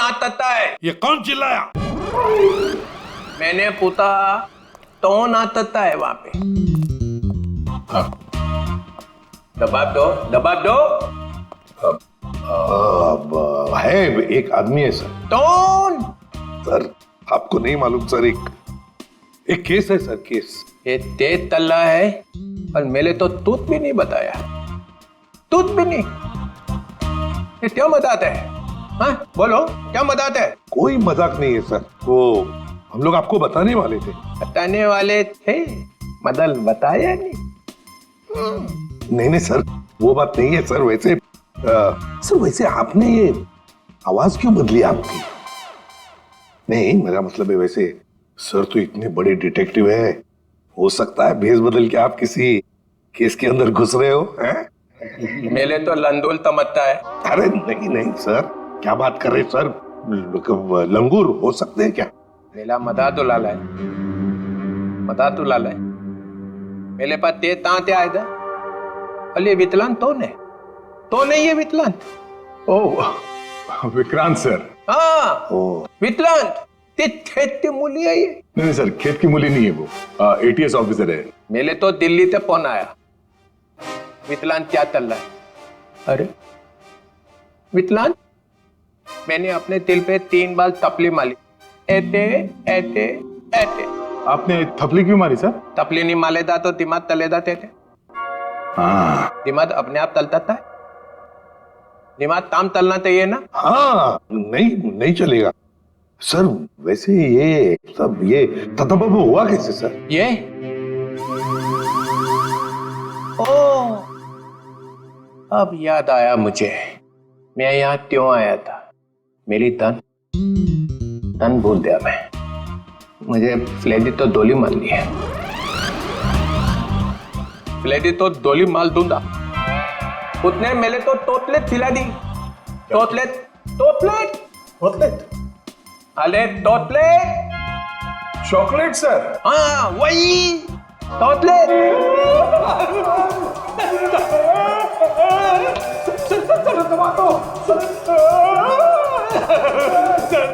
नाचता है? ये कौन चिल्लाया? मैंने पूछा तो नाचता है वहां पे। दबाव दो, दबाव दो। है एक आदमी है सर। कौन? सर आपको नहीं मालूम सर, एक केस है सर, केस। ये तेज तल्ला है और मैंने तो तूत भी नहीं बताया, तूत भी नहीं। ये क्या मजाक है? हाँ बोलो, क्या मजाक है? कोई मजाक नहीं है सर, वो हम लोग आपको बताने वाले थे। बताने वाले थे मदल, बताया नहीं। नहीं सर, वो बात नहीं है सर। वैसे सर वैसे आपने ये आवाज क्यों बदली आपकी? नहीं मेरा मतलब है, वैसे सर तो इतने बड़े डिटेक्टिव है, हो सकता है भेष बदल के आप किसी केस के अंदर घुस रहे हो हैं? मेले तो लंदुल तमत्ता है। अरे नहीं नहीं सर, क्या बात कर रहे सर, लंगूर हो सकते हैं क्या? मेला मदा तो लाला है, मदा तो लाला है। मेरे पास ते ताते आए थे, अले वितलान तो नहीं है वितलान। ओह विक्रांत सर। हाँ वितलान, ते खेत की मूली है ये। नहीं सर, खेत की मूली नहीं है वो, एटीएस ऑफिसर है। मेले तो दिल्ली से फोन आया, वितलान क्या चल रहा है? अरे वितलान, मैंने अपने दिल पे 3 बार तपली मारी, ऐसे ऐसे ऐसे। आपने थपली क्यों मारी सर? तपली नहीं मालेदा तो दिमाग तलेदा थे। हाँ दिमाग अपने आप तलता था, दिमाग ताम तलना चाहिए ना। हाँ नहीं चलेगा सर। वैसे ये सब ये ततबब हुआ कैसे सर? ये ओ अब याद आया मुझे, मैं यहाँ क्यों आया था। मेरी तन भूल दिया मैं, मुझे फ्लेडी तो दोली मार ली है, फ्लेडी तो दोली माल दूंगा। उतने मेले तो तोतलेट खिला दी, तोतलेट तोतलेट चॉकलेट? अरे तोतलेट, चॉकलेट सर? हाँ वही तोतलेट।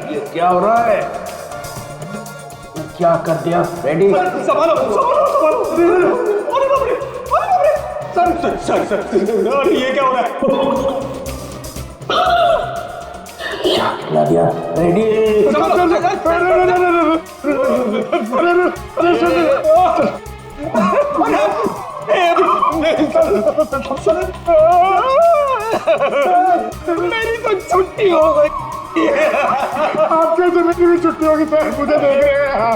ये क्या हो रहा है? क्या कर दिया फ्रेडी? संभालो संभालो संभालो। अरे बाप रे, अरे बाप रे। सर अरे ये क्या हो रहा है? क्या खिला दिया फ्रेडी? मेरी तो छुट्टी हो गई। आपके मेरी भी छुट्टी होगी सर, मुझे देख रहे हैं।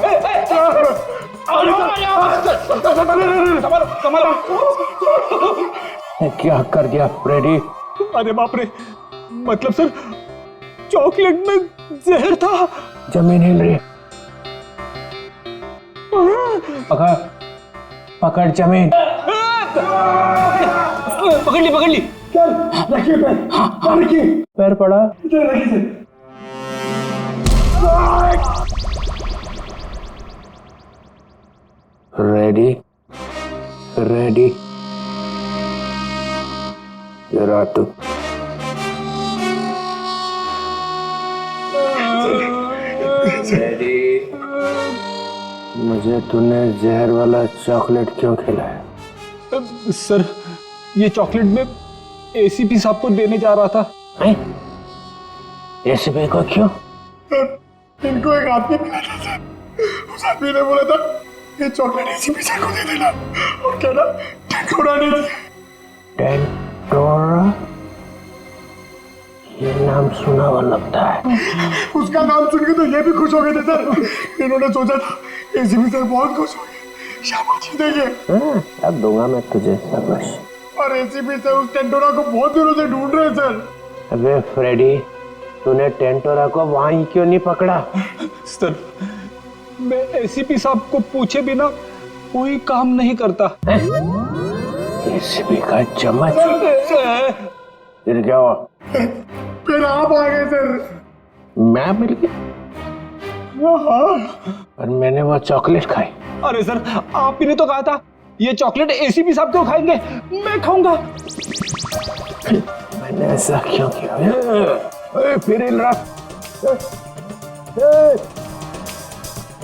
क्या कर दिया फ्रेडी? अरे बाप रे, मतलब सर चॉकलेट में जहर था। जमीन हिल रही, पकड़ पकड़ जमीन, पकड़ ली। चल रखिए पैर, हाँ रखिए। पैर पड़ा, इधर रखिए सर। रेडी रेडी, जरा तू रेडी। मुझे तूने जहर वाला चॉकलेट क्यों खिलाया? सर ये चॉकलेट में एसीपी साहब को देने जा रहा था। एसीपी को क्यों? इनको एक आदमी मिला था सर, उस आदमी ने बोला था ये चॉकलेट एसीपी साहब को दे देना, और कहना टेंटोरा ने दिया। टेंटोरा, ये नाम सुना हुआ लगता है। उसका नाम सुन के तो ये भी खुश हो गए थे सर। इन्होंने सोचा था एसीपी साहब बहुत खुश हो गए, शाबाशी देंगे। अब दूंगा मैं तुझे शाबाश। और एसीपी साहब उस टेंटोरा को बहुत दिनों से ढूंढ रहे हैं सर। अबे फ्रेडी, तूने टेंटोरा को वहीं क्यों नहीं पकड़ा? सर मैं एसीपी साहब को पूछे बिना कोई काम नहीं करता। एसीपी का चम्मच, फिर क्या हुआ? फिर आप आ गए सर। मैं मिल गया और मैंने वो चॉकलेट खाई। अरे सर आप ही ने तो कहा था ये चॉकलेट एसीपी साहब क्यों खाएंगे, मैं खाऊंगा। मैंने ऐसा क्यों किया? फिर हिल रहा,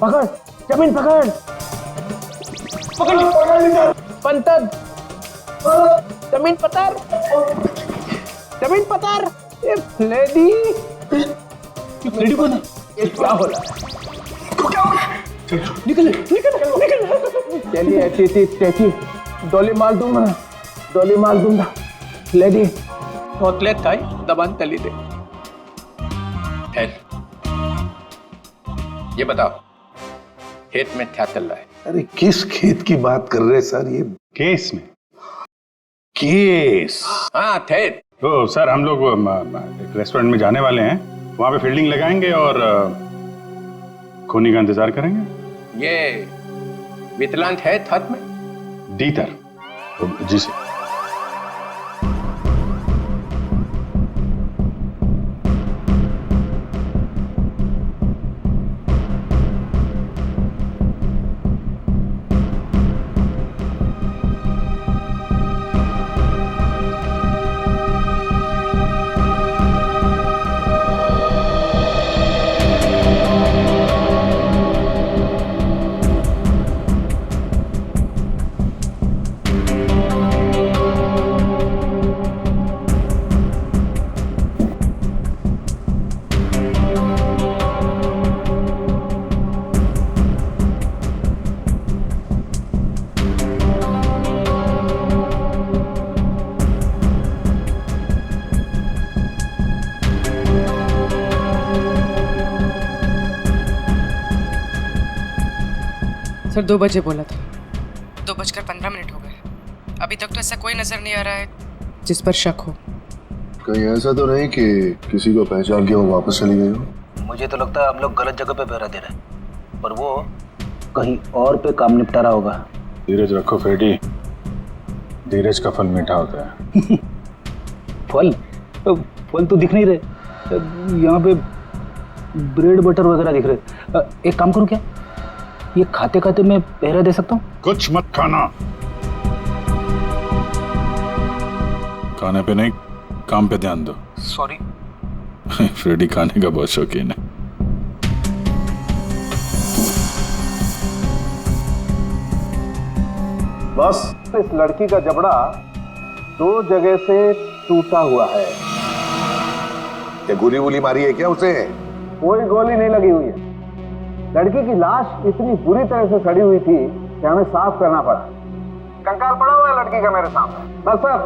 पकड़, जमीन पकड़, पंतद, जमीन पतर, जमीन पतर। ये लेडी कौन है? ये क्या हो रहा है? निकल निकल निकल। चलिए ऐसी डोली मार दूंगा, डोली मार दूंगा। लेडी होतले थाई दबान तली दे। ये बताओ खेत में क्या चल रहा है? अरे किस खेत की बात कर रहे हैं सर? ये केस में। केस? हाँ थे। तो सर हम लोग एक रेस्टोरेंट में जाने वाले हैं, वहां पे फील्डिंग लगाएंगे और खूनी का इंतजार करेंगे। ये विकलांग है हाथ में? दीतर जी सर। सर 2 बजे बोला था। 2:15 हो गए। अभी तक तो ऐसा कोई नजर नहीं आ रहा है जिस पर शक हो। कहीं ऐसा तो नहीं कि किसी को पहचान के वो वापस चली गई हो? मुझे तो लगता है हम लोग गलत जगह पे पहरा दे रहे हैं, पर वो कहीं और पे काम निपटा रहा होगा। धीरज रखो फ्रेडी, धीरज का फल मीठा होता है। फल? फल तो दिख नहीं रहे यहाँ पे, ब्रेड बटर वगैरह दिख रहे। एक काम करूँ क्या, ये खाते खाते मैं पहरा दे सकता हूँ? कुछ मत खाना। खाने पे नहीं, काम पे ध्यान दो। सॉरी। फ्रेडी खाने का बहुत शौकीन है। बस इस लड़की का जबड़ा 2 जगह से टूटा हुआ है। क्या गोली वोली मारी है क्या उसे? कोई गोली नहीं लगी हुई है। लड़की की लाश इतनी बुरी तरह से सड़ी हुई थी कि हमें साफ करना पड़ा। कंकाल पड़ा हुआ है लड़की का मेरे सामने। बस सर,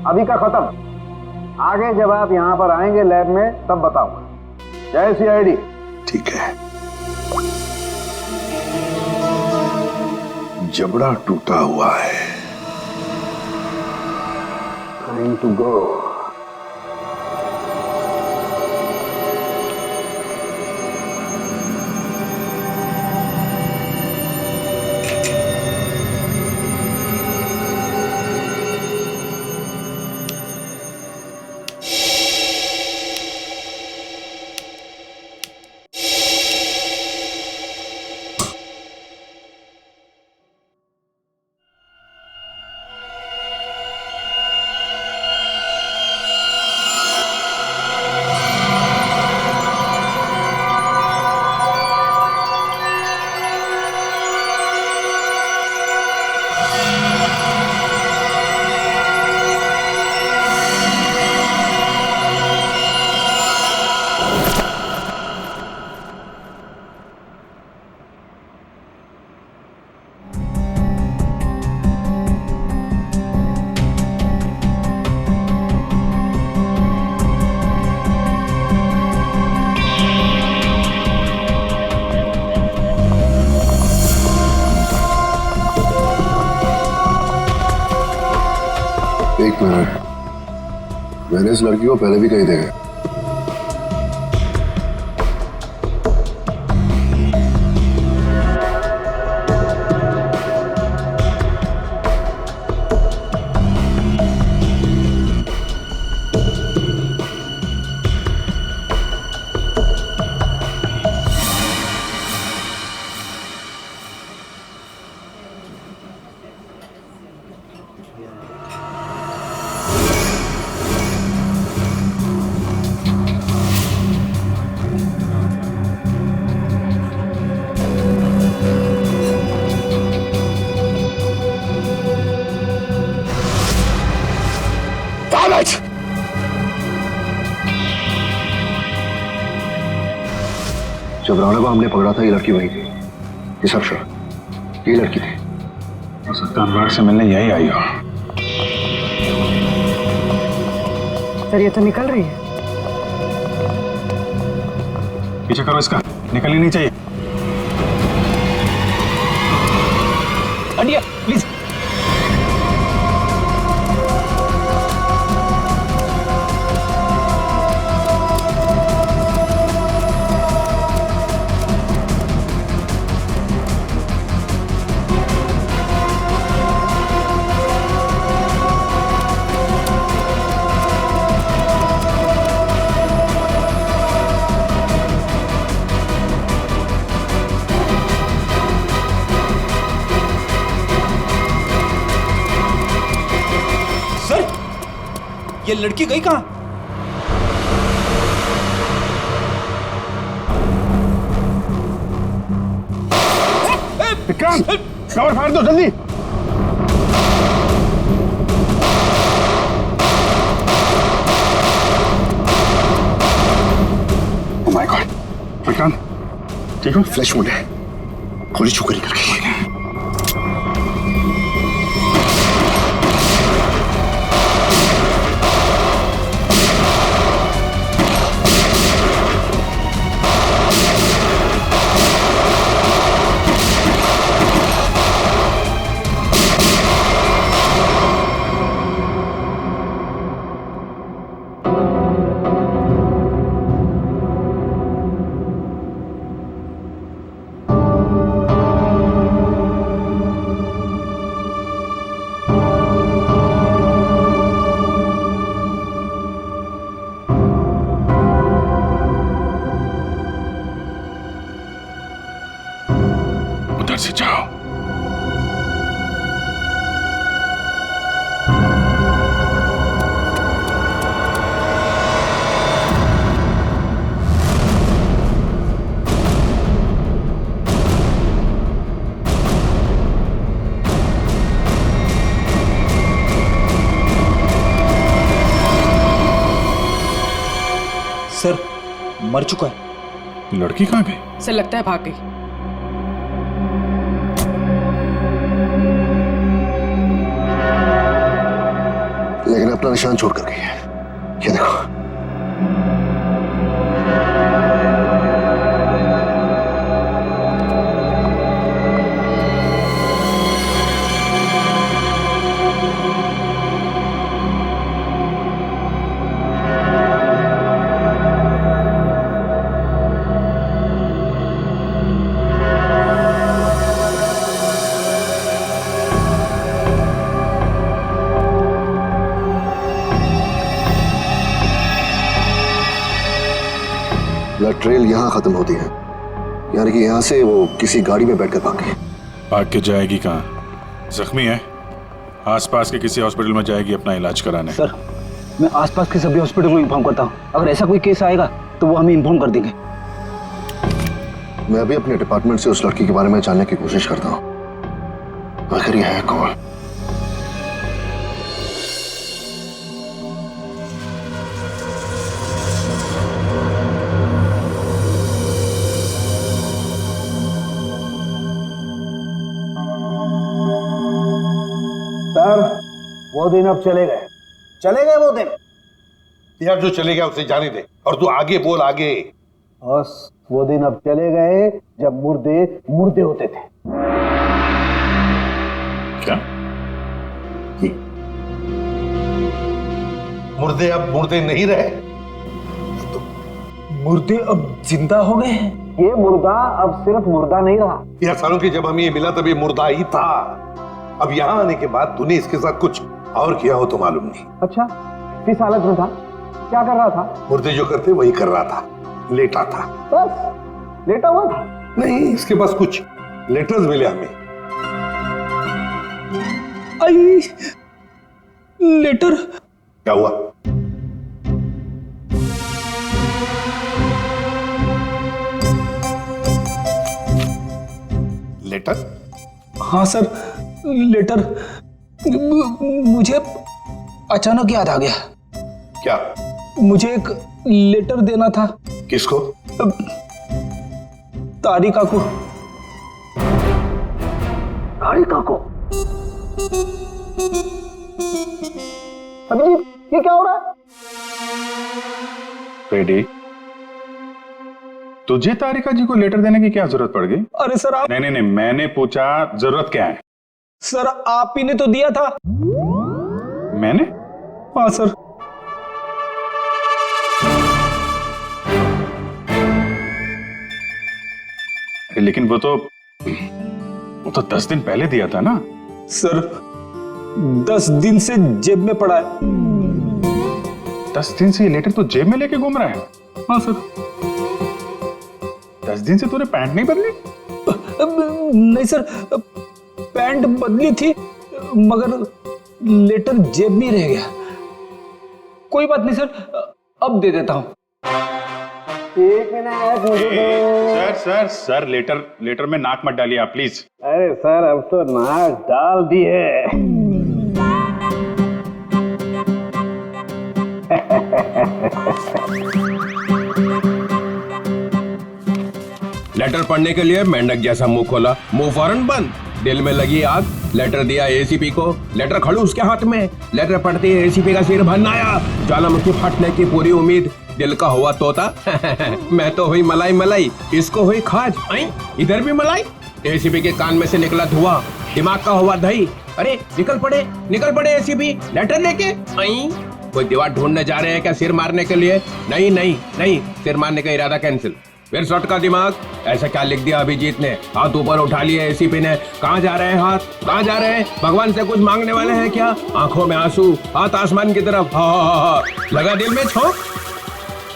अभी का खत्म। आगे जब आप यहाँ पर आएंगे लैब में तब बताऊंगा। जय CID। ठीक है। जबड़ा टूटा हुआ है। Time to go. एक मिनट, मैंने इस लड़की को पहले भी कहीं देखा है। जब राणा को हमने पकड़ा था ये लड़की वही थी। ये सब श्योर, ये लड़की थी। हो सकता है अनुराग से मिलने यही आई हो। सर ये तो निकल रही है। पीछे करो इसका, निकलनी नहीं चाहिए। हटिए प्लीज। ये लड़की गई कहाँ? विक्रांत, कवर फायर दो जल्दी। ओह माय गॉड, विक्रांत ठीक हो? फ्लैश मोड है, गोली छू कर निकल गई। उधर से जाओ। सर मर चुका है। लड़की कहाँ गई? सर लगता है भाग गई। लेकिन अपना निशान छोड़ कर गई है, ये देखो। ब्लड ट्रेल यहां खत्म होती है, यानी कि यहां से वो किसी गाड़ी में बैठकर भाग गई। भाग के जाएगी कहाँ? जख्मी है, आसपास के किसी हॉस्पिटल में जाएगी अपना इलाज कराने। सर मैं आसपास के सभी हॉस्पिटल को इन्फॉर्म करता हूँ, अगर ऐसा कोई केस आएगा तो वो हमें इन्फॉर्म कर देंगे। मैं अभी अपने डिपार्टमेंट से उस लड़की के बारे में जानने की कोशिश करता हूँ, आखिर ये है कौन। सर वो दिन अब चले गए वो दिन। यार जो चले गया उसे जाने दे, और तू आगे बोल, आगे। बस वो दिन अब चले गए जब मुर्दे मुर्दे होते थे। क्या? मुर्दे अब मुर्दे नहीं रहे, मुर्दे अब जिंदा हो गए हैं। ये मुर्दा अब सिर्फ मुर्दा नहीं रहा। यार सालों की जब हमें ये मिला तब ये मुर्दा ही था। अब यहाँ आने के बाद तूने इसके साथ कुछ और किया हो तो मालूम नहीं। अच्छा किस हालत में था, क्या कर रहा था? मुर्दे जो करते वही कर रहा था, लेटा था। बस लेटा हुआ था? नहीं, इसके पास कुछ लेटर्स मिले हमें। आई लेटर? क्या हुआ? लेटर? हाँ सर लेटर। मुझे अचानक याद आ गया। क्या? मुझे एक लेटर देना था। किसको? तारिका को। तारिका को? अभिजीत, ये क्या हो रहा है? बेटी, तुझे तारिका जी को लेटर देने की क्या जरूरत पड़ गई? अरे सर आप। नहीं, मैंने पूछा जरूरत क्या है। सर आप ही ने तो दिया था। मैंने? हाँ सर। लेकिन वो तो 10 दिन पहले दिया था ना। सर 10 दिन से जेब में पड़ा है। 10 दिन से ये लेटर तो जेब में लेके घूम रहा है? हाँ सर। 10 दिन से तूने पैंट नहीं बदली? नहीं सर, पैंट बदली थी मगर लेटर जेब में रह गया। कोई बात नहीं सर, अब दे देता हूं। एक मिनट मुझे। सर लेटर में नाक मत डालिए आप प्लीज। अरे सर अब तो नाक डाल दी है। लेटर पढ़ने के लिए मेंढक जैसा मुंह खोला, मुंह फौरन बंद। दिल में लगी आग। लेटर दिया एसीपी को, लेटर खड़ूस के हाथ में। लेटर पढ़ते ही एसीपी का सिर भरना आया। ज्वालामुखी फटने की पूरी उम्मीद। दिल का हुआ तोता। मैं तो हुई मलाई मलाई, इसको हुई खाज। इधर भी मलाई। एसीपी के कान में से निकला धुआं, दिमाग का हुआ दही। अरे निकल पड़े एसीपी लेटर लेके। कोई दीवार ढूंढने जा रहे हैं क्या सिर मारने के लिए? नहीं, सिर मारने का इरादा कैंसिल। फिर शॉट का दिमाग। ऐसा क्या लिख दिया अभिजीत ने? हाथ ऊपर उठा लिए एसीपी ने। कहाँ जा रहे हैं हाथ? कहाँ जा रहे हैं? भगवान से कुछ मांगने वाले हैं क्या? आंखों में आंसू, हाथ आसमान की तरफ। हा। लगा दिल में छोंक।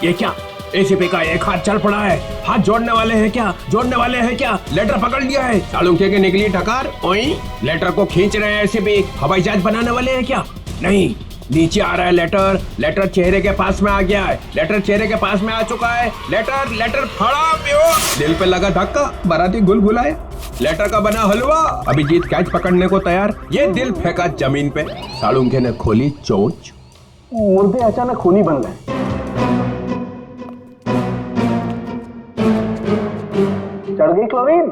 ये क्या? एसीपी का एक हाथ चल पड़ा है। हाथ जोड़ने वाले हैं क्या? लेटर पकड़ लिया है। सालुंखे की निकली टकार। ओई लेटर को खींच रहे हैं एसीपी। हवाई जहाज बनाने वाले हैं क्या? नहीं, नीचे आ रहा है लेटर चेहरे के पास में आ गया है। लेटर चेहरे के पास में आ चुका है। लेटर फड़ा प्यो। दिल पे लगा धक्का, बाराती गुलगुलाए। लेटर का बना हलवा। अभिजीत कैच पकड़ने को तैयार। ये दिल फेंका जमीन पे। सालुंखे ने खोली चोंच। मुर्दे अचानक खूनी बन गए। चढ़ गई क्लोरीन।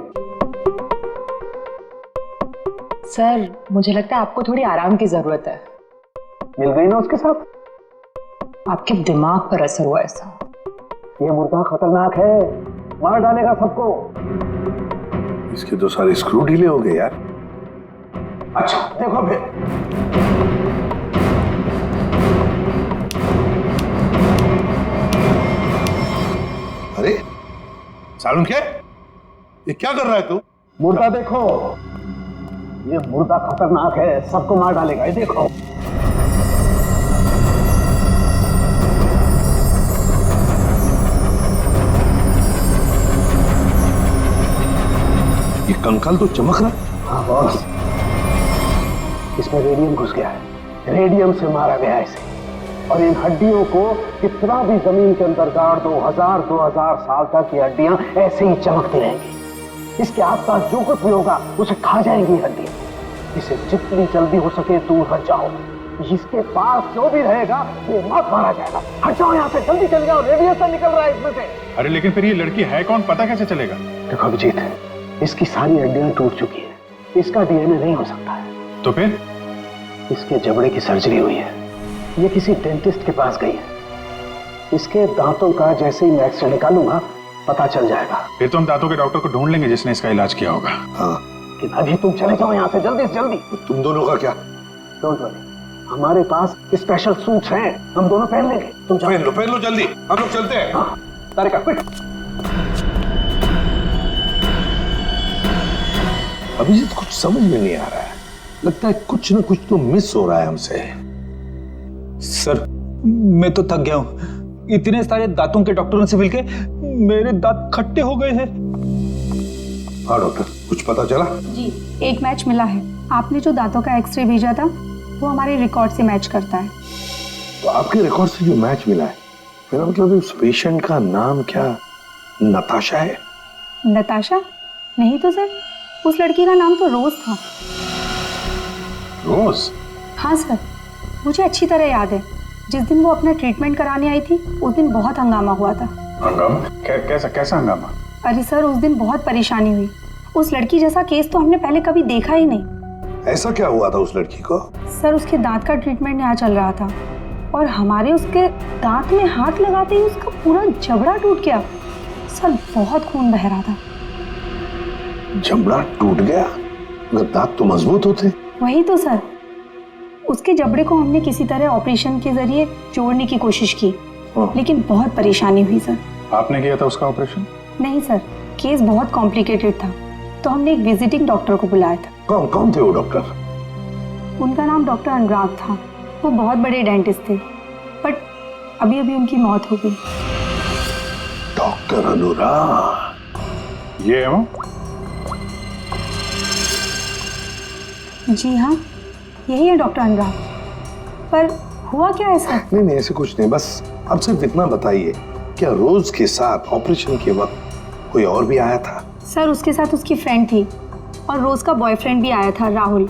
सर मुझे लगता है आपको थोड़ी आराम की जरूरत है। मिल गई ना उसके साथ? आपके दिमाग पर असर हुआ ऐसा। ये मुर्दा खतरनाक है, मार डालेगा सबको। इसके तो सारे स्क्रू ढीले हो गए यार। अच्छा देखो फिर। अरे सालुंखे, ये क्या कर रहा है तू? मुर्दा देखो, ये मुर्दा खतरनाक है, सबको मार डालेगा। ये देखो। ये कंकाल तो चमक रहा है। हाँ बॉस, इसमें रेडियम घुस गया है। रेडियम से मारा गया है इसे। और इन हड्डियों को कितना भी जमीन के अंदर गाड़ दो, 2000 साल तक ये हड्डियां ऐसे ही चमकती रहेंगी। इसके आसपास जो कुछ भी होगा उसे खा जाएंगी हड्डियां। इसे जितनी जल्दी हो सके दूर हट जाओ। इसके पास जो भी रहेगा ये मत मारा जाएगा। हट जाओ यहाँ से, जल्दी चल जाओ। रेडिएशन निकल रहा है इसमें से। अरे लेकिन फिर ये लड़की है कौन, पता कैसे चलेगा? देखो अभिजीत, इसकी सारी हड्डियां टूट चुकी है। इसका डीएनए नहीं हो सकता है। तो फिर? इसके जबड़े की सर्जरी हुई है। ये किसी डेंटिस्ट के पास गई है। इसके दांतों का जैसे ही मैं एक्सरे निकालूंगा पता चल जाएगा। फिर तो हम दांतों के डॉक्टर को ढूंढ लेंगे जिसने इसका इलाज किया होगा। हाँ, लेकिन अभी तुम चले जाओ यहाँ से जल्दी से जल्दी। तुम दोनों का क्या? डोंट वरी, हमारे पास स्पेशल सूट्स हैं, हम दोनों पहन लेंगे। तुम जाओ। पहन लो जल्दी, हम लोग चलते हैं। हाँ, तारिका क्विक। अभिजीत कुछ समझ में नहीं आ रहा है। लगता है कुछ ना कुछ तो मिस हो रहा है हमसे। सर मैं तो थक गया हूं। इतने सारे दांतों के डॉक्टरों से मिलके मेरे दांत खट्टे हो गए हैं। हाँ डॉक्टर, कुछ पता चला? जी, एक मैच मिला है। आपने जो दांतों का एक्सरे भेजा था वो हमारे रिकॉर्ड से मैच करता है। तो आपके रिकॉर्ड से जो मैच मिला है, मेरा मतलब उस पेशेंट का नाम क्या नताशा है? नताशा? नहीं तो सर, उस लड़की का नाम तो रोज था। रोज? हाँ सर, मुझे अच्छी तरह याद है। जिस दिन वो अपना ट्रीटमेंट कराने आई थी उस दिन बहुत हंगामा हुआ था। हंगामा? कैसा हंगामा? अरे सर, उस दिन बहुत परेशानी हुई। उस लड़की जैसा केस तो हमने पहले कभी देखा ही नहीं। ऐसा क्या हुआ था उस लड़की को? सर, उसके दांत का ट्रीटमेंट यहाँ चल रहा था और हमारे उसके दांत में हाथ लगाते ही उसका पूरा जबड़ा टूट गया। सर, बहुत खून बह रहा था। जबड़ा टूट गया? मगर दांत तो मजबूत होते। वही तो सर, उसके जबड़े को हमने किसी तरह ऑपरेशन के जरिए जोड़ने की कोशिश की, लेकिन बहुत परेशानी हुई सर। आपने किया था उसका ऑपरेशन? नहीं सर, केस बहुत कॉम्प्लिकेटेड था, तो हमने एक विजिटिंग डॉक्टर को बुलाया था। कौन थे वो डॉक्टर? उनका नाम डॉक्टर अनुराग था। वो बहुत बड़े डेंटिस्ट थे, बट अभी अभी उनकी मौत हो गई। डॉक्टर अनुराग? ये है वो? जी हाँ, यही है डॉक्टर अनुराग। पर हुआ क्या है सर? नहीं ऐसे कुछ नहीं, बस अब सिर्फ इतना बताइए, क्या रोज के साथ ऑपरेशन के वक्त कोई और भी आया था? सर, उसके साथ उसकी फ्रेंड थी और रोज का बॉयफ्रेंड भी आया था, राहुल।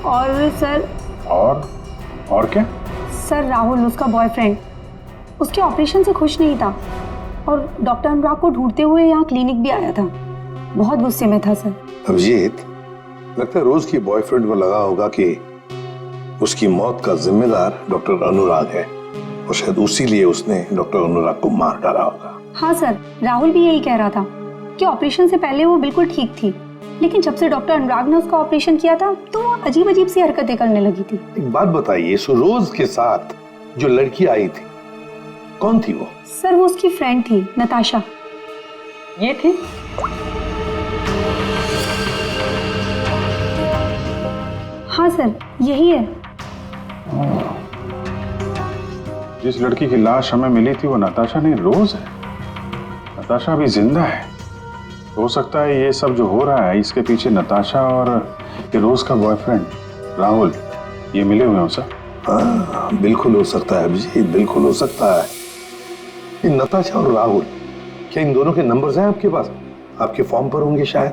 और सर और क्या? सर, राहुल उसका बॉयफ्रेंड उसके ऑपरेशन से खुश नहीं था और डॉक्टर अनुराग को ढूंढते हुए यहाँ क्लिनिक भी आया था। बहुत गुस्से में था सर। अभिजीत, लगता है रोज की बॉयफ्रेंड को लगा होगा कि उसकी मौत का जिम्मेदार डॉक्टर अनुराग है और शायद उसी लिए उसने डॉक्टर अनुराग को मार डाला होगा। हाँ सर, राहुल भी यही कह रहा था कि ऑपरेशन से पहले वो बिल्कुल ठीक थी, लेकिन जब से डॉक्टर अनुराग ने उसका ऑपरेशन किया था तो वो अजीब अजीब सी हरकतें करने लगी थी। एक बात बताइए, रोज के साथ जो लड़की आई थी, कौन थी वो? सर, वो उसकी फ्रेंड थी, नताशा। ये थी? हाँ सर, यही है। जिस लड़की की लाश हमें मिली थी वो नताशा नहीं, रोज है। नताशा अभी जिंदा है। हो सकता है ये सब जो हो रहा है इसके पीछे नताशा और ये रोज का बॉयफ्रेंड राहुल ये मिले हुए हैं सर। हाँ, बिल्कुल हो सकता है अभिजीत, बिल्कुल हो सकता है। ये नताशा और राहुल, क्या इन दोनों के नंबर्स हैं आपके पास? आपके फॉर्म पर होंगे शायद।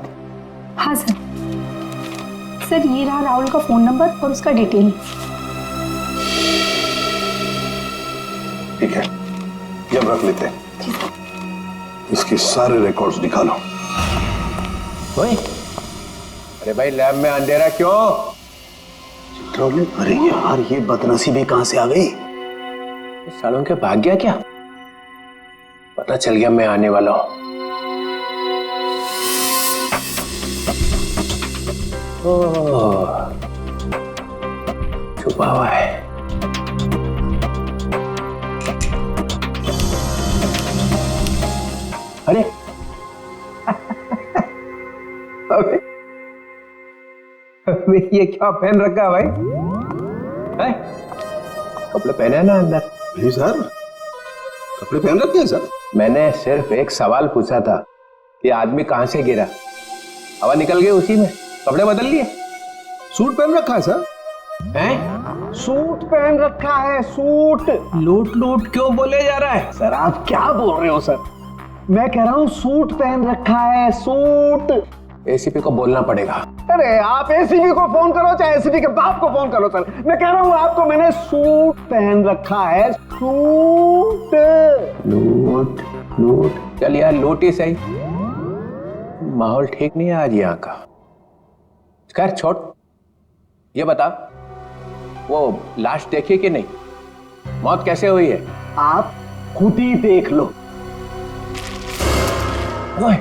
हाँ सर। सर, ये रहा राहुल का फोन नंबर और उसका डिटेल। ठीक है, ये हम रख लेते हैं। इसके सारे रिकॉर्ड्स निकालो। ओए, अरे भाई लैब में अंधेरा क्यों? अरे यार, ये बदनसीबी कहां से आ गई? सालों के भाग गया क्या? पता चल गया मैं आने वाला हूं। छुपा हुआ है। अरे अबे ये क्या पहन रखा है भाई? है? कपड़े पहने हैं ना अंदर? नहीं सर, कपड़े पहन रखे हैं सर। मैंने सिर्फ एक सवाल पूछा था कि आदमी कहां से गिरा, हवा निकल गई उसी में, कपड़े बदल लिए। सूट पहन रखा है सर। हैं? सूट पहन रखा है, सूट। लूट लूट क्यों बोले जा रहा है? सर, आप क्या बोल रहे हो सर? मैं कह रहा हूँ सूट पहन रखा है, सूट। एसीपी को बोलना पड़ेगा। अरे आप एसीपी को फोन करो, चाहे एसीपी के बाप को फोन करो सर। मैं कह रहा हूँ आपको, मैंने सूट पहन रखा है, सूट। लूट लूट, चल यार लूट ही सही। माहौल ठीक नहीं है आज यहाँ का। खैर छोड़, ये बता वो लाश देखी कि नहीं? मौत कैसे हुई है? आप खुद ही देख लो। ओए,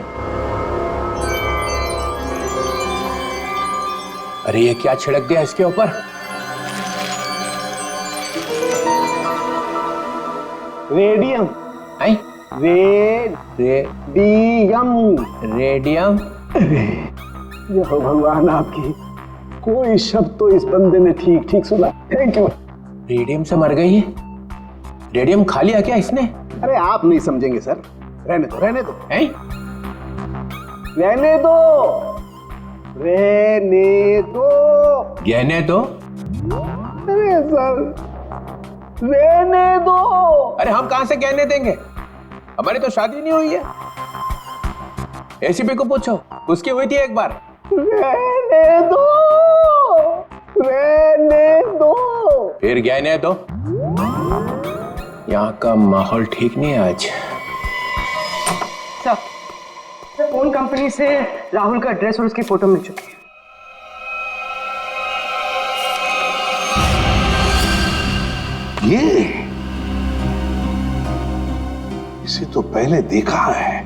अरे ये क्या छिड़क दिया इसके ऊपर? रेडियम। है? रेडियम। रेडियम? ये हो भगवान आपकी, कोई शब्द तो इस बंदे ने ठीक ठीक सुना। Thank you. रेडियम से मर गई है? रेडियम खा लिया क्या इसने? अरे आप नहीं समझेंगे सर, रहने दो रहने दो। हैं? रहने दो, रहने दो। गहने तो? अरे सर, रहने दो। अरे हम कहां से गहने देंगे? हमारी तो शादी नहीं हुई है। एसीपी को पूछो, उसकी हुई थी एक बार। रहने दो, रहने दो। फिर गहने दो। यहाँ का माहौल ठीक नहीं है आज। फोन कंपनी से राहुल का एड्रेस और उसकी फोटो मिल चुकी है। ये इसे तो पहले देखा है,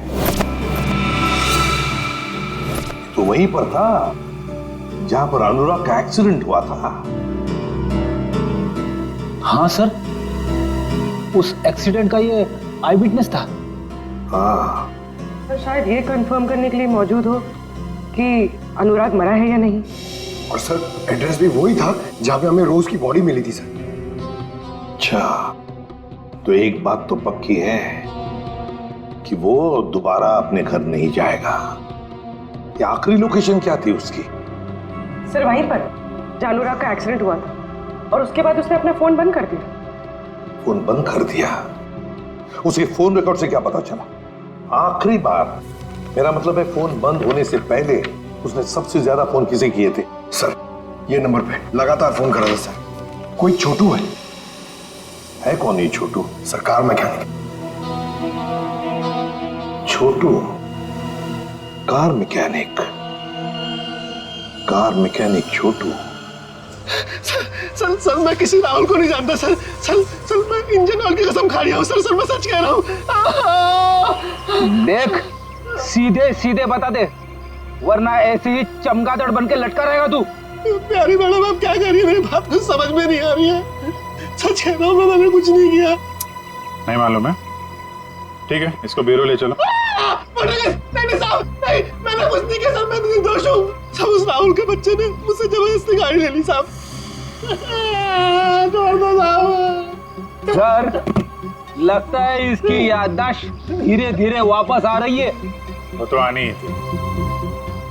तो वहीं पर था जहां पर अनुराग का एक्सीडेंट हुआ था। हाँ सर, उस एक्सीडेंट का ये आई विटनेस था। हाँ, तो शायद ये कंफर्म करने के लिए मौजूद हो कि अनुराग मरा है या नहीं। और सर एड्रेस भी वही था जहां पे हमें रोज की बॉडी मिली थी सर। अच्छा, तो एक बात तो पक्की है कि वो दोबारा अपने घर नहीं जाएगा। ये आखिरी लोकेशन क्या थी उसकी? सर वहीं पर जहां अनुराग का एक्सीडेंट हुआ था, और उसके बाद उसने अपना फोन बंद कर दिया। फोन बंद कर दिया? उसके फोन रिकॉर्ड से क्या पता चला? आखिरी बार, मेरा मतलब है फोन बंद होने से पहले उसने सबसे ज्यादा फोन किसे किए थे? सर ये नंबर पे लगातार फोन कर रहा था सर। कोई छोटू है कौन ये छोटू? सरकार मैकेनिक। छोटू कार मैकेनिक? कार मैकेनिक छोटू? सर मैं किसी राहुल को नहीं जानता सर। सर मैं इंजन ऑयल की कसम खा रहा हूँ सर मैं सच कह रहा हूँ। देख, सीधे सीधे बता दे, वरना ऐसे ही चमगादड़ बन के लटका रहेगा तू। प्यारी मैडम आप क्या कर रही है? मेरी बात कुछ समझ में नहीं आ रही है। सच कह रहा हूँ मैंने कुछ नहीं किया। नहीं मालूम है? ठीक है, इसको ब्यूरो ले चलो। नहीं साहब, नहीं मैंने कुछ नहीं किया सर, मैं निर्दोष हूँ। सब उस राहुल के बच्चे ने मुझसे जबरदस्ती गाड़ी ले ली साहब। छोड़ दो साहब। सर, लगता है इसकी याददाश्त धीरे धीरे वापस आ रही है। वो तो आनी ही थी।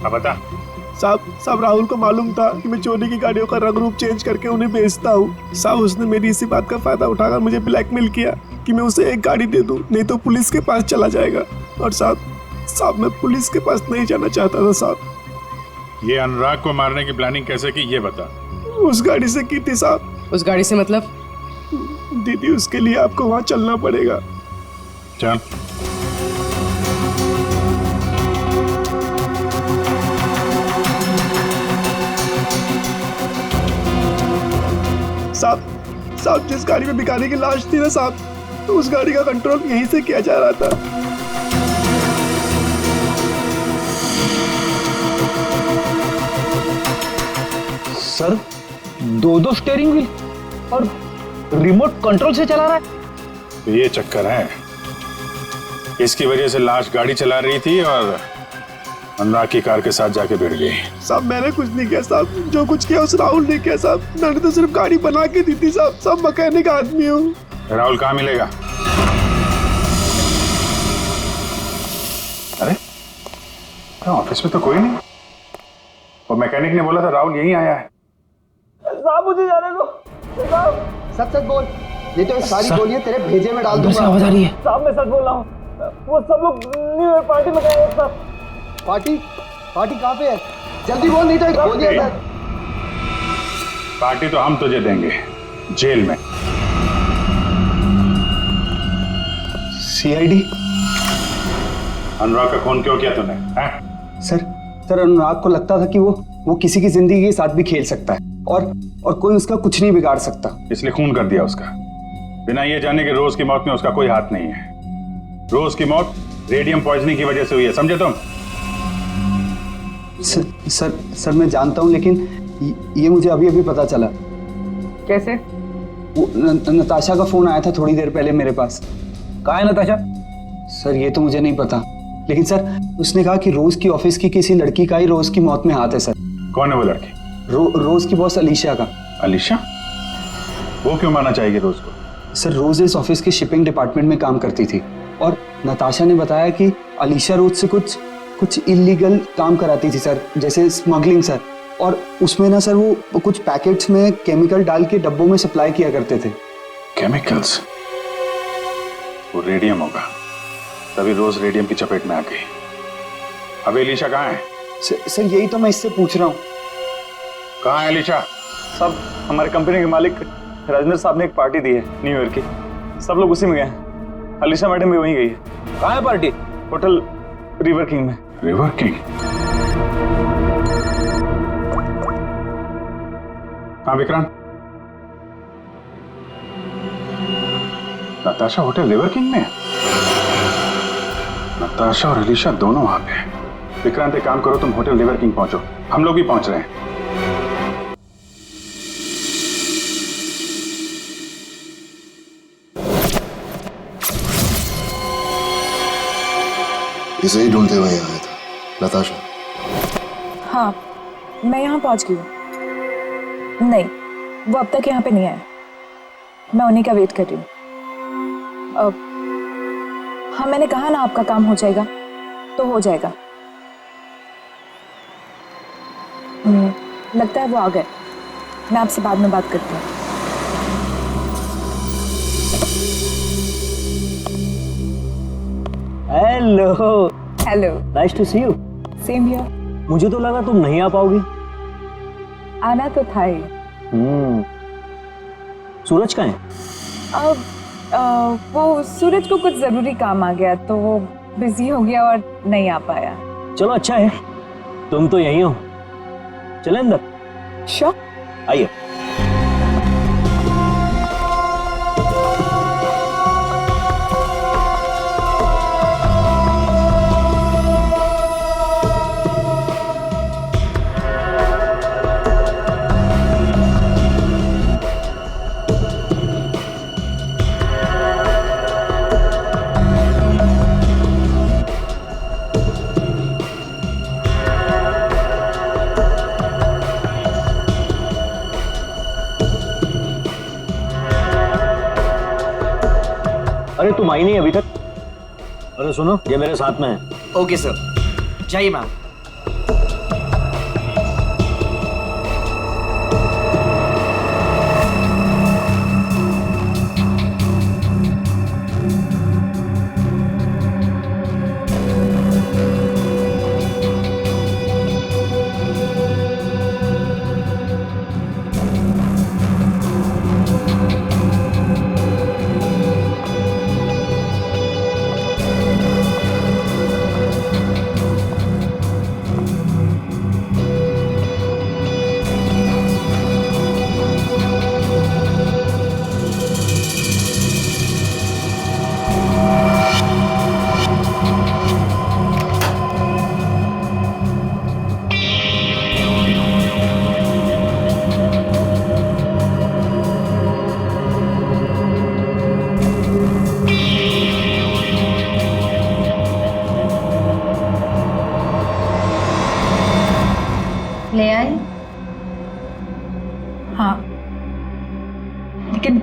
अब बता। साहब राहुल को मालूम था कि मैं चोरी की गाड़ियों का रंग रूप चेंज करके उन्हें बेचता हूँ। साहब उसने मेरी इसी बात का फायदा उठाकर मुझे ब्लैकमेल किया कि मैं उसे एक गाड़ी दे दूं, नहीं तो पुलिस के पास चला जाएगा। और साहब मैं पुलिस के पास नहीं जाना चाहता था साहब। ये अनुराग को मारने की प्लानिंग कैसे की ये बता। उस गाड़ी से की थी साहब। उस गाड़ी से मतलब? दीदी उसके लिए आपको वहां चलना पड़ेगा। चल। साहब जिस गाड़ी में भिखारी की लाश थी ना साहब, तो उस गाड़ी का कंट्रोल यहीं से किया जा रहा था। सर, दो स्टीयरिंग व्हील और रिमोट कंट्रोल से चला रहा है। तो ये चक्कर है, इसकी वजह से लाश गाड़ी चला रही थी और अनुराग की कार के साथ जाके भिड़ गई। साहब मैंने कुछ नहीं किया साहब, जो कुछ किया उस राहुल ने किया साहब। मैंने तो सिर्फ गाड़ी बना के दी थी साहब। सब मैकेनिक आदमी हूँ। राहुल कहाँ मिलेगा? अरे ऑफिस में तो कोई नहीं, और मैकेनिक ने बोला था राहुल यहीं आया है। साहब मुझे जाने दो। सच बोल, नहीं तो ये सारी गोलियां तेरे भेजे में डाल दूंगा। आवाज आ रही है। साहब मैं सच बोल रहा हूँ, वो सब लोग न्यू ईयर पार्टी में गए हैं। पार्टी कहाँ पे है? जल्दी बोल, नहीं तो एक गोलियां। पार्टी तो हम तुझे देंगे, जेल में। सीआईडी? अनुराग का खून क्यों किया तूने? सर अनुराग को लगता था कि वो किसी की जिंदगी के साथ भी खेल सकता है और कोई उसका कुछ नहीं बिगाड़ सकता, इसलिए खून कर दिया उसका, बिना ये जाने कि रोज की मौत में उसका कोई हाथ नहीं है। रोज की मौत रेडियम पॉइजनिंग की वजह से हुई है, समझे तुम? सर मैं जानता हूँ, लेकिन ये मुझे अभी अभी पता चला। कैसे? वो नताशा का फोन आया था थोड़ी देर पहले मेरे पास। कहाँ है नताशा? सर ये तो मुझे नहीं पता, लेकिन सर उसने कहा कि रोज की ऑफिस की किसी लड़की का ही रोज की मौत में हाथ है। सर कौन है वो लड़की? रोज की बॉस अलीशा का। अलीशा? वो क्यों मारना चाहेगी रोज को? सर रोज इस ऑफिस के शिपिंग डिपार्टमेंट में काम करती थी और नताशा ने बताया कि अलीशा रोज से कुछ इलीगल काम कराती थी सर, जैसे स्मगलिंग सर। और उसमें ना सर वो कुछ पैकेट्स में केमिकल डाल के डब्बों में सप्लाई किया करते थे। केमिकल्स? वो रेडियम होगा, तभी रोज रेडियम की चपेट में आ गई। अभी अलीशा कहाँ है? सर यही तो मैं इससे पूछ रहा हूँ। कहाँ है अलीशा? सब हमारे कंपनी के मालिक राजेंद्र साहब ने एक पार्टी दी है न्यू ईयर की, सब लोग उसी में गए हैं। अलीशा मैडम भी वहीं गई है। कहाँ है पार्टी? रिवर किंग में। River King? हाँ Vikrant, Natasha hotel River King में? नताशा और अलीशा दोनों वहां पे हैं। विक्रांत एक काम करो, तुम होटल रिवर किंग पहुंचो, हम लोग भी पहुंच रहे हैं। इसे ही ढूंढते हुए यहाँ आया था। नताशा? हाँ, मैं यहाँ पहुँच गई हूँ। नहीं, वो अब तक यहाँ पे नहीं आया। मैं उन्हीं का वेट कर रही हूँ। हाँ, मैंने कहा ना आपका काम हो जाएगा तो हो जाएगा। लगता है वो आ गए। मैं आपसे बाद में बात करती हूँ। Hello. Hello. Nice to see you. Same here. मुझे तो लगा तुम नहीं आ पाओगी। आना तो था ही। सूरज कहाँ है? अब वो सूरज को कुछ जरूरी काम आ गया तो वो बिजी हो गया और नहीं आ पाया। चलो अच्छा है, तुम तो यहीं हो। चले अंदर? श्योर। आइए। अरे तुम आई नहीं अभी तक? अरे सुनो, ये मेरे साथ में है। ओके सर, जाइए मैम। ले आए? हाँ, लेकिन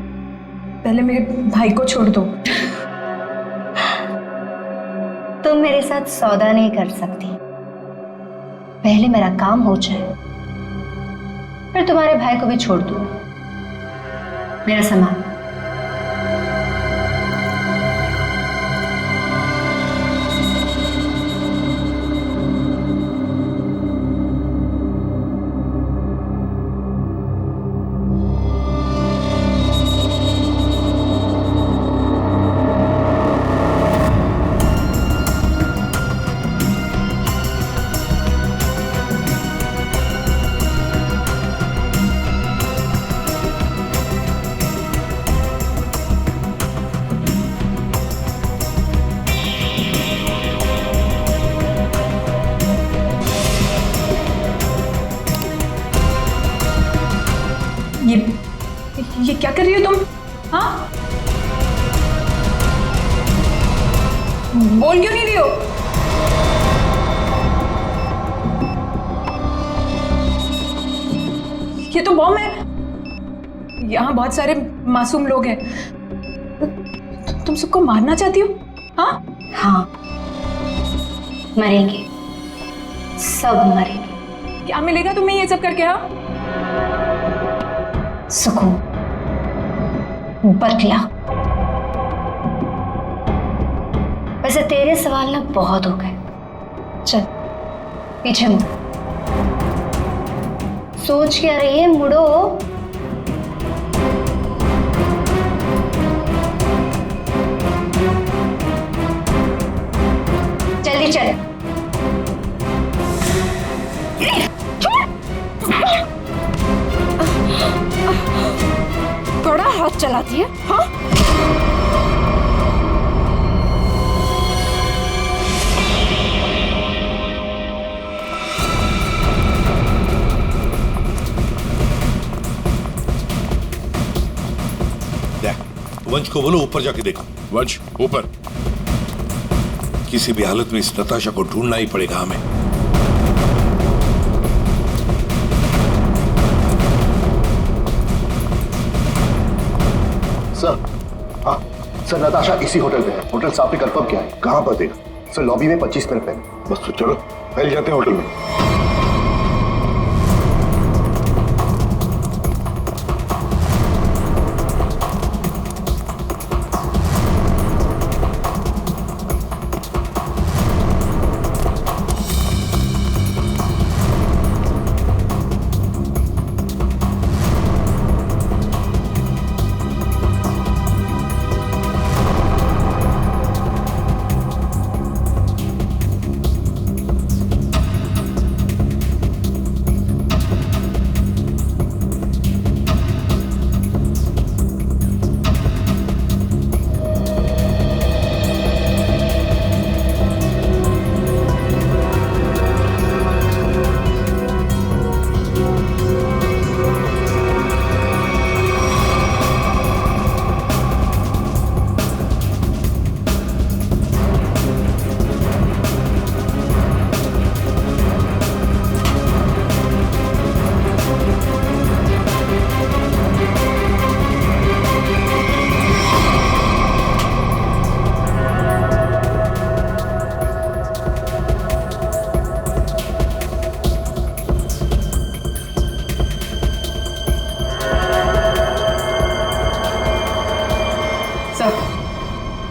पहले मेरे भाई को छोड़ दो। तुम मेरे साथ सौदा नहीं कर सकती। पहले मेरा काम हो जाए, फिर तुम्हारे भाई को भी छोड़ दूँ। मेरा सामान। ये क्या कर रही हो तुम? हाँ, बोल क्यों नहीं रही हो? ये तो बॉम्ब है। यहाँ बहुत सारे मासूम लोग हैं। तुम सबको मारना चाहती हो? हाँ? हाँ, मरेंगे, सब मरेंगे। क्या मिलेगा तुम्हें ये सब करके? हाँ, सुकून, बदला। वैसे तेरे सवाल ना बहुत हो गए। चल पीछे मुड़। सोच क्या रही है? मुड़ो। जल्दी चल। चलाती है? हाँ? वंश को बोलो ऊपर जाके देखो। वंश ऊपर। किसी भी हालत में इस नताशा को ढूंढना ही पड़ेगा हमें। सर, हाँ सर, नताशा इसी होटल पे है। होटल साफ कंफर्म किया है। कहां पर देखा? सर लॉबी में 25 मिनट पहले। बस तो चलो पहले जाते हैं होटल में।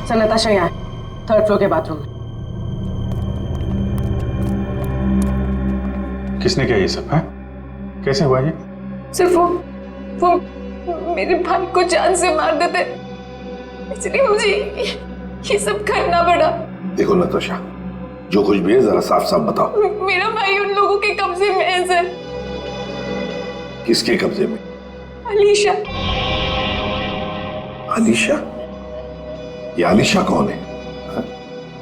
सर नताशा यहाँ है, 3rd फ्लोर के बाथरूम में। किसने किया ये सब है? कैसे हुआ ये? सिर्फ वो मेरे भाई को जान से मार देते, इसलिए मुझे ये सब करना पड़ा। देखो नताशा, जो कुछ भी है जरा साफ साफ बताओ। मेरा भाई उन लोगों के कब्जे में है सर। किसके कब्जे में? अलीशा। अलीशा? ये अलीशा कौन है? हा?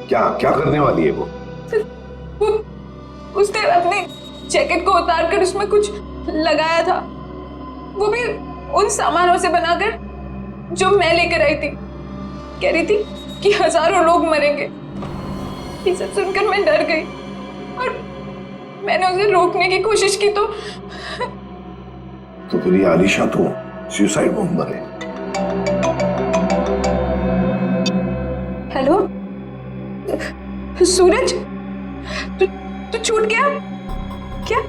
क्या क्या करने वाली है वो? उसने अपने जैकेट को उतार कर उसमें कुछ लगाया था, वो भी उन सामानों से बनाकर जो मैं लेकर आई थी। कह रही थी कि हजारों लोग मरेंगे। ये सब सुनकर मैं डर गई और मैंने उसे रोकने की कोशिश की तो फिर ये अलीशा तो सुसाइड बॉम्बर है। हेलो सूरज, तू छूट गया क्या?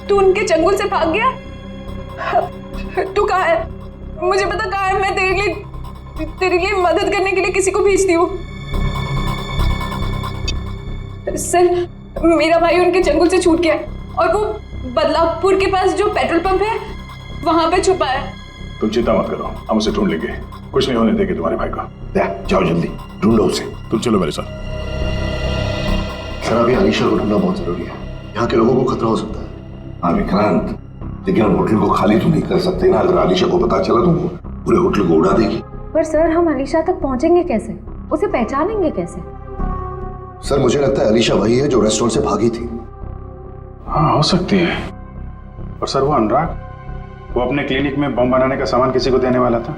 तू उनके चंगुल से भाग गया? तू कहाँ है? मुझे पता कहाँ है। मैं तेरे लिए मदद करने के लिए किसी को भेजती हूँ। सर मेरा भाई उनके चंगुल से छूट गया और वो बदलापुर के पास जो पेट्रोल पंप है वहां पे छुपा है। तुम चिंता मत करो, हम उसे ढूंढ लेंगे। कुछ नहीं होने देंगे तुम्हारे भाई को। जाओ जल्दी ढूंढो उसे। तुम चलो मेरे साथ। सर अभी अलीशा को ढूंढना बहुत जरूरी है, यहाँ के लोगों को खतरा हो सकता है। हाँ विक्रांत, लेकिन हम होटल को खाली तो नहीं कर सकते ना। अगर अलीशा को पता चला तो वो पूरे होटल को उड़ा देगी। पर सर हम अलीशा तक पहुंचेंगे कैसे? उसे पहचानेंगे कैसे? सर मुझे लगता है अलीशा वही है जो रेस्टोरेंट से भागी थी। हाँ हो सकती है। और सर वो अनुराग, वो अपने क्लिनिक में बम बनाने का सामान किसी को देने वाला था,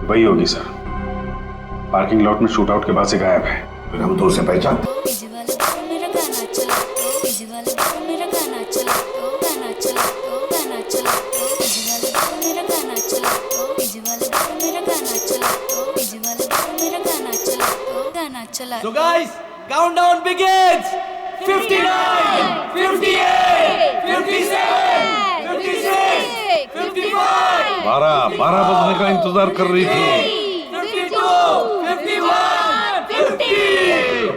वही होगी सर। पार्किंग लॉट में शूट आउट के बाद से गायब है। फिर हम तो उसे पहचानते। So guys, countdown begins. 59, 58, 57, 56, 55. 12 बजने का इंतजार कर रही थी। 52, 51, 50.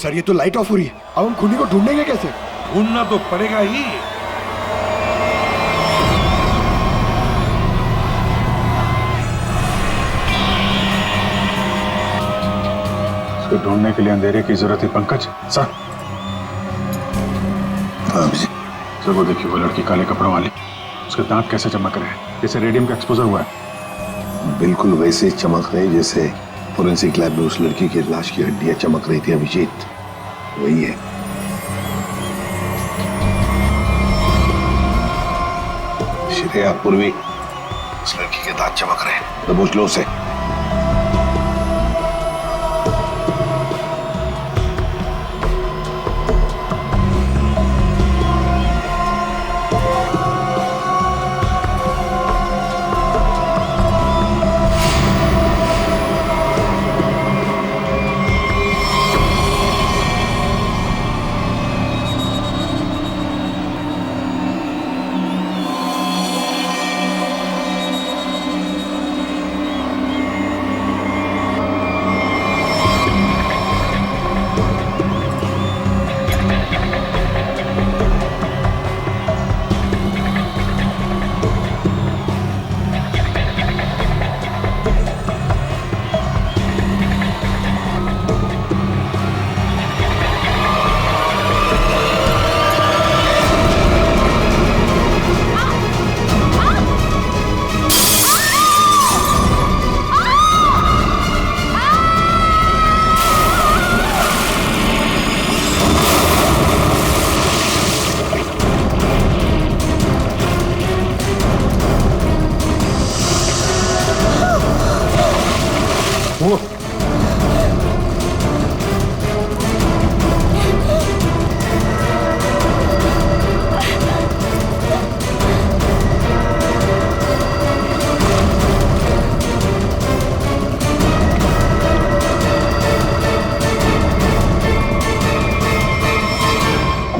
सर ये तो लाइट ऑफ हो रही है, अब हम खूनी को ढूंढेंगे कैसे? ढूंढना तो पड़ेगा ही। ढूंढने के लिए अंधेरे की जरूरत है पंकज। सर सर वो देखिए, वो लड़की काले कपड़ों वाली, उसके दांत कैसे चमक रहे हैं, जैसे रेडियम का एक्सपोजर हुआ है। बिल्कुल वैसे चमक रहे जैसे फोरेंसिक लैब में उस लड़की की लाश की हड्डियां चमक रही थी अभिजीत, वही है। श्रेया पूर्वी, उस लड़की के दांत चमक रहे हैं, दबोच लो उसे।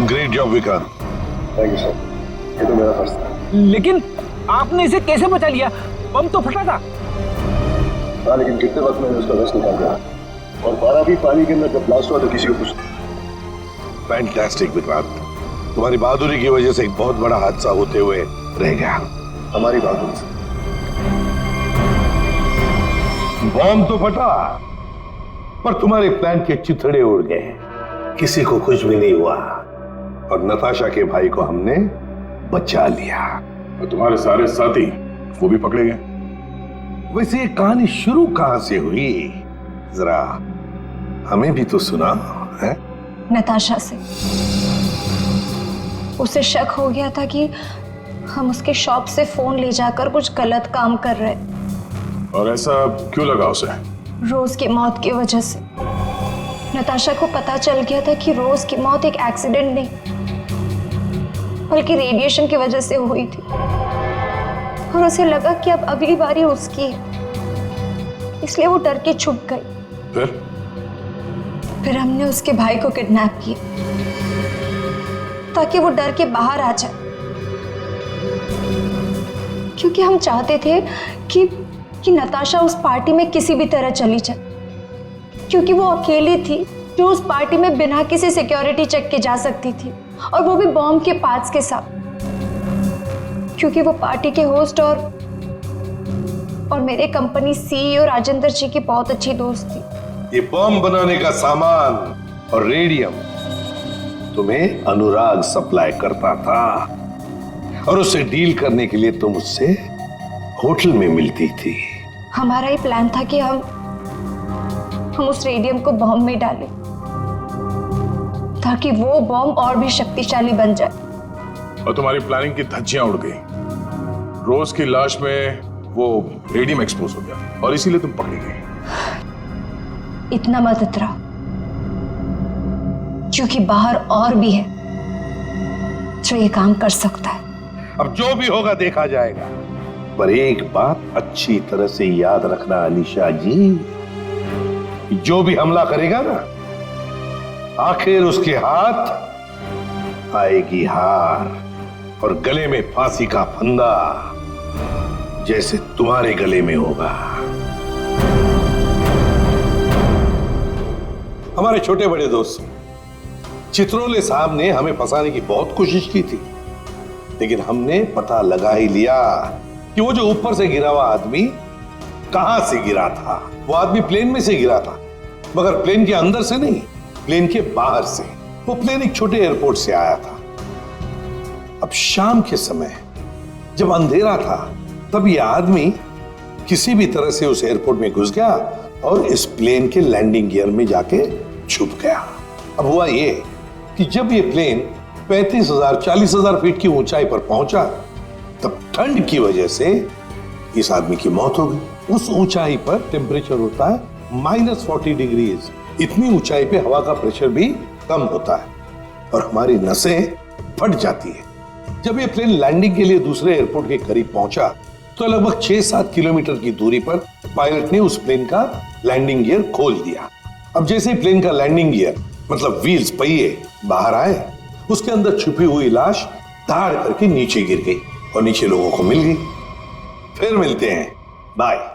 Great job Vikrant. Thank you sir, ये तो मेरा फर्ज था। लेकिन आपने इसे कैसे बचा लिया? बम तो फटा था। हाँ, लेकिन कितने वक्त मैंने उसका रस निकाल दिया, और 12 भी पानी के अंदर जब ब्लास्ट हुआ तो किसी को कुछ। फैंटास्टिक विक्रांत, तुम्हारी बहादुरी की वजह से एक बहुत बड़ा हादसा होते हुए रह गया। हमारी बहादुरी से बॉम्ब तो फटा, पर तुम्हारे प्लान के चिथड़े उड़ गए, किसी को कुछ भी नहीं हुआ, और नताशा के भाई को हमने बचा लिया। और तुम्हारे सारे साथी वो भी पकड़े गए। वैसे ये कहानी शुरू कहां से हुई, जरा हमें भी तो सुना है। नताशा से। उसे शक हो गया था कि हम उसके शॉप से फोन ले जाकर कुछ गलत काम कर रहे। और ऐसा क्यों लगा उसे? रोज की मौत की वजह से। नताशा को पता चल गया था कि रोज की मौत एक एक्सीडेंट नहीं बल्कि रेडिएशन की वजह से हुई थी, और उसे लगा कि अब अगली बारी उसकी है, इसलिए वो डर के छुप गई। फिर हमने उसके भाई को किडनैप किया ताकि वो डर के बाहर आ जाए, क्योंकि हम चाहते थे कि नताशा उस पार्टी में किसी भी तरह चली जाए, क्योंकि वो अकेली थी जो उस पार्टी में बिना किसी सिक्योरिटी चेक के जा सकती थी, और वो भी बॉम्ब के पार्ट्स के साथ, क्योंकि वो पार्टी के होस्ट और मेरे कंपनी सीईओ राजेंद्र जी की बहुत अच्छी दोस्त थी। ये बॉम्ब बनाने का सामान और रेडियम तुम्हें अनुराग सप्लाई करता था, और उससे डील करने के लिए तुम उससे होटल में मिलती थी। हमारा ही प्लान था कि हम उस रेडियम को बॉम्ब में डालें ताकि वो बॉम्ब और भी शक्तिशाली बन जाए। और तुम्हारी प्लानिंग की धज्जियां उड़ गई। रोज की लाश में वो रेडियम एक्सपोज हो गया, और इसीलिए तुम पकड़ी गई। इतना मत इतराओ, क्योंकि बाहर और भी है जो ये काम कर सकता है। अब जो भी होगा देखा जाएगा, पर एक बात अच्छी तरह से याद रखना अलीशा जी, जो भी हमला करेगा ना, आखिर उसके हाथ आएगी हार, और गले में फांसी का फंदा जैसे तुम्हारे गले में होगा। हमारे छोटे बड़े दोस्त चित्रोले साहब ने हमें फंसाने की बहुत कोशिश की थी, लेकिन हमने पता लगा ही लिया कि वो जो ऊपर से गिरा हुआ आदमी कहां से गिरा था। वो आदमी प्लेन में से गिरा था, मगर प्लेन के अंदर से नहीं, प्लेन के बाहर से। वो प्लेन एक छोटे एयरपोर्ट से आया था। अब शाम के समय जब अंधेरा था, तब ये आदमी किसी भी तरह से उस एयरपोर्ट में घुस गया और इस प्लेन के लैंडिंग गियर में जाके छुप गया। अब हुआ ये कि जब ये प्लेन 35,000 40,000 फीट की ऊंचाई पर पहुंचा तब ठंड की वजह से इस आदमी की मौत हो गई। उस ऊंचाई पर टेम्परेचर होता है -40 डिग्रीज। इतनी ऊंचाई पे हवा का प्रेशर भी कम होता है और हमारी नसें फट जाती है। जब ये प्लेन लैंडिंग के लिए दूसरे एयरपोर्ट के करीब पहुंचा तो लगभग 6-7 किलोमीटर की दूरी पर पायलट ने उस प्लेन का लैंडिंग गियर खोल दिया। अब जैसे ही प्लेन का लैंडिंग गियर मतलब व्हील्स पहिए बाहर आए, उसके अंदर छुपी हुई लाश धाड़ करके नीचे गिर गई और नीचे लोगों को मिल गई। फिर मिलते हैं, बाय।